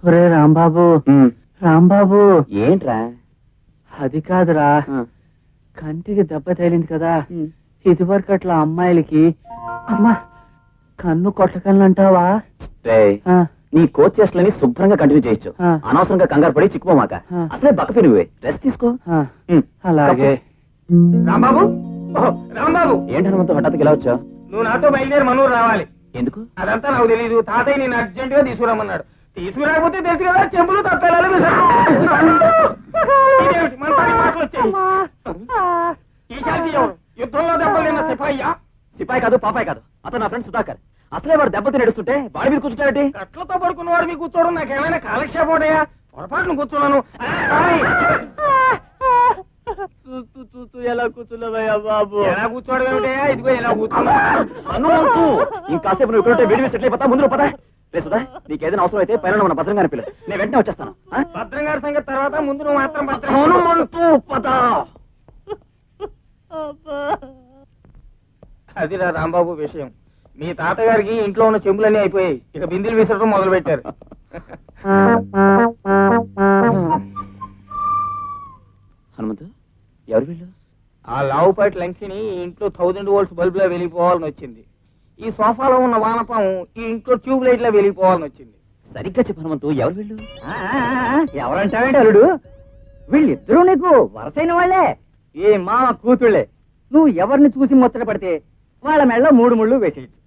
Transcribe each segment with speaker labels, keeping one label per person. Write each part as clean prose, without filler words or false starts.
Speaker 1: ఒరే రాంబాబు, రాంబాబు.
Speaker 2: ఏంట్రా?
Speaker 1: అది కాదురా, కంటికి దెబ్బ తగిలింది కదా, ఇదివరకు అట్లా అమ్మాయిలకి అమ్మా కన్ను కొట్టకన్ను అంటావా?
Speaker 2: నీ కోచ్ చేష్టలని శుభ్రంగా కంటిన్యూ చేయొచ్చు. అనవసరంగా కంగారు పడి చిక్కుపోమాక. అసలే బక్కపి నువ్వే, రెస్ట్ తీసుకో.
Speaker 1: అలాగే.
Speaker 3: రాంబాబు, రాంబాబు,
Speaker 2: ఏంటి హనుమంతు హఠాత్తుగా ఇలా వచ్చావు?
Speaker 3: నువ్వు నాతో బయలుదేరి మనూరు రావాలి.
Speaker 2: ఎందుకు?
Speaker 3: అదంతా నాకు తెలీదు. తాతయ్య నేను అర్జెంట్ గా తీసుకురామన్నాడు. తీసుకురాకపోతే తెలుసు కదా, చెంపులు తప్పేలాలు మాటలు వచ్చాయి. ఈశాంతి ఎవరు? యుద్ధంలో దెబ్బలు తిన్న సిపాయ్యా?
Speaker 2: సిపాయి కాదు, పాపాయి కాదు, అతను నా ఫ్రెండ్ సుధాకర్. అసలే వాడు దెబ్బతి నడుస్తుంటే వాడి మీద కూర్చుంటావేంటి?
Speaker 3: కట్లతో పడుకున్నవాడు మీకు కూర్చోవడం నాకేమైనా కాలక్షేపం ఉంటాయా? పొరపాటును కూర్చున్నాను.
Speaker 1: ఎలా కూర్చున్నావయ్యా బాబు?
Speaker 3: ఎలా కూర్చోవడం ఏమిటయా? ఇదిగో ఎలా కూర్చున్నా.
Speaker 2: హనుమంతు, ఇంకాసేపు నువ్వు ఇక్కడుంటే వేడి సెటిల్ అయిపోతా. ముందు పదా. రే సుధా, నీకేదైనా అవసరం అయితే పైన మన భద్రంగానే పిల్లలు, నేను వెంటనే వచ్చేస్తాను.
Speaker 3: భద్రం గారి సంగతి తర్వాత, ముందు నువ్వు మాత్రం భద్రం.
Speaker 2: హనుమంతు పద.
Speaker 3: అదిరా రాంబాబు విషయం. మీ తాతగారికి ఇంట్లో ఉన్న చెంబులన్నీ అయిపోయాయి. ఇక బిందెలు విసరడం మొదలు పెట్టారు.
Speaker 2: హనుమంతు, ఎవరు వీళ్ళు?
Speaker 3: ఆ లావుపాటి లంకిని ఈ ఇంట్లో 1000 వోల్ట్స్ బల్బ్ లా వెలిగిపోవాలని వచ్చింది. ఈ సోఫాలో ఉన్న వానపాము ఈ ఇంట్లో ట్యూబ్ లైట్ లా వెలిగిపోవాలని వచ్చింది.
Speaker 2: సరిగ్గా చెప్పు హనుమంతు, ఎవరు వీళ్ళు?
Speaker 1: ఎవరంటావేంటి అల్లుడు? వీళ్ళిద్దరూ నీకు వరసైన వాళ్ళే, ఏ మా కూతుళ్ళే. నువ్వు ఎవరిని చూసి ముచ్చట పడితే వాళ్ళ మెళ్ళ 3 ముళ్ళు వేసేయచ్చు.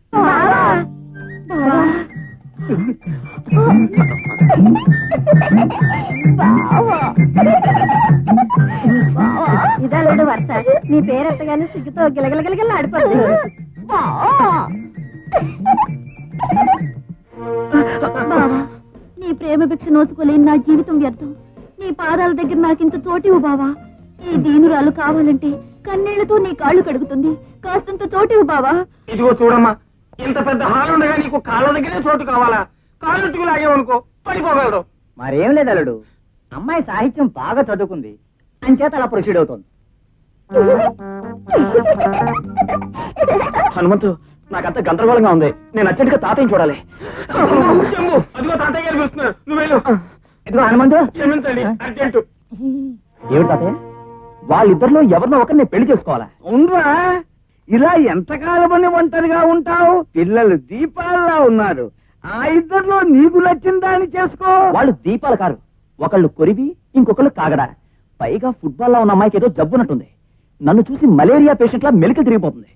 Speaker 4: ఇదాలేడు వరుస. నీ పేరెత్తగానే సిగ్గుతో గిలగిలగిలగిల ఆడిపోతుంది. నీ ప్రేమ భిక్ష నోచుకోలేని నా జీవితం వ్యర్థం. నీ పాదాల దగ్గర నాకింత చోటివు బావా. ఈ దీనురాలు కావాలంటే కన్నీళ్లతో నీ కాళ్ళు కడుగుతుంది. కాస్తంత చోటివు బావా.
Speaker 3: ఇదిగో చూడమ్మా, ఇంత పెద్ద హాల్ ఉండగా నీకు కాళ్ళ దగ్గరే చోటు కావాలా? కాళ్ళుట్టుకు లాగేవనుకో పడిపోగలడు.
Speaker 1: మరేం లేదు అల్లుడు, అమ్మాయి సాహిత్యం బాగా చదువుకుంది, అంచేత అలా ప్రొసీడ్ అవుతోంది.
Speaker 2: హనుమంతు, నాకంత గందరగోళంగా ఉంది. నేను అర్జెంటుగా తాతయ్యని చూడాలి.
Speaker 3: చెంబు, అదిగో తాతయ్య గారు పిలుస్తున్నారు. నువ్వు వెళ్ళు.
Speaker 1: ఇదిగో హనుమంతు,
Speaker 3: క్షమించండి, అర్జెంటు.
Speaker 2: ఏమిటి తాతయ్య? వాళ్ళిద్దరిలో ఎవరినో ఒకరిని పెళ్లి చేసుకోవాలా?
Speaker 5: అవునరా, ఇలా ఎంతకాలమని ఒంటరిగా ఉంటావు? పిల్లలు దీపాల్లా ఉన్నారు. ఆ ఇద్దరిలో నీకు నచ్చిన దాన్ని చేసుకో.
Speaker 2: వాళ్ళు దీపాలు కారు, ఒకళ్ళు కొరివి, ఇంకొకళ్ళు కాగడా. పైగా ఫుట్బాల్ లో ఉన్న అమ్మాయికి ఏదో జబ్బునట్టుంది. నన్ను చూసి మలేరియా పేషెంట్ లా మెలికి తిరిగిపోతుంది.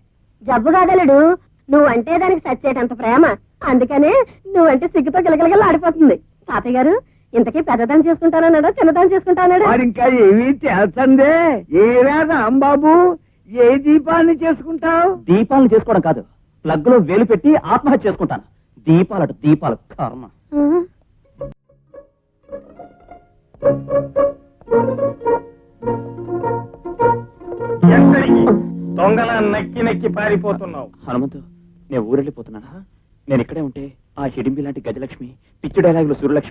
Speaker 4: జబ్బు కాదలుడు, నువ్వంటే దానికి సచ్చేటంత ప్రేమ. అందుకనే నువ్వంటే సిగ్గుతో గిలగిలగిల ఆడిపోతుంది. తాతయ్య గారు, ఇంతకీ పెద్దదాన్ని చేసుకుంటానన్నాడా చిన్నదాన్ని చేసుకుంటానడా?
Speaker 5: మరి ఇంకా ఏమీ చేస్తందే. ఏ వేద అంబాబు, ఏ దీపాన్ని చేసుకుంటావు?
Speaker 2: దీపాలను చేసుకోవడం కాదు, ప్లగ్ లో వేలు పెట్టి ఆత్మహత్య చేసుకుంటాను. దీపాలట దీపాలు, కర్మ.
Speaker 3: ఎక్కడికి? దొంగలా నక్కి నక్కి పారిపోతున్నావు.
Speaker 2: హనుమంతు, నేను ఊరెళ్ళిపోతున్నానా? నేను ఇక్కడే ఉంటే ఆ హిడింబి లాంటి గజలక్ష్మి, పిచ్చి డైలాగులు సూర్యలక్ష్మి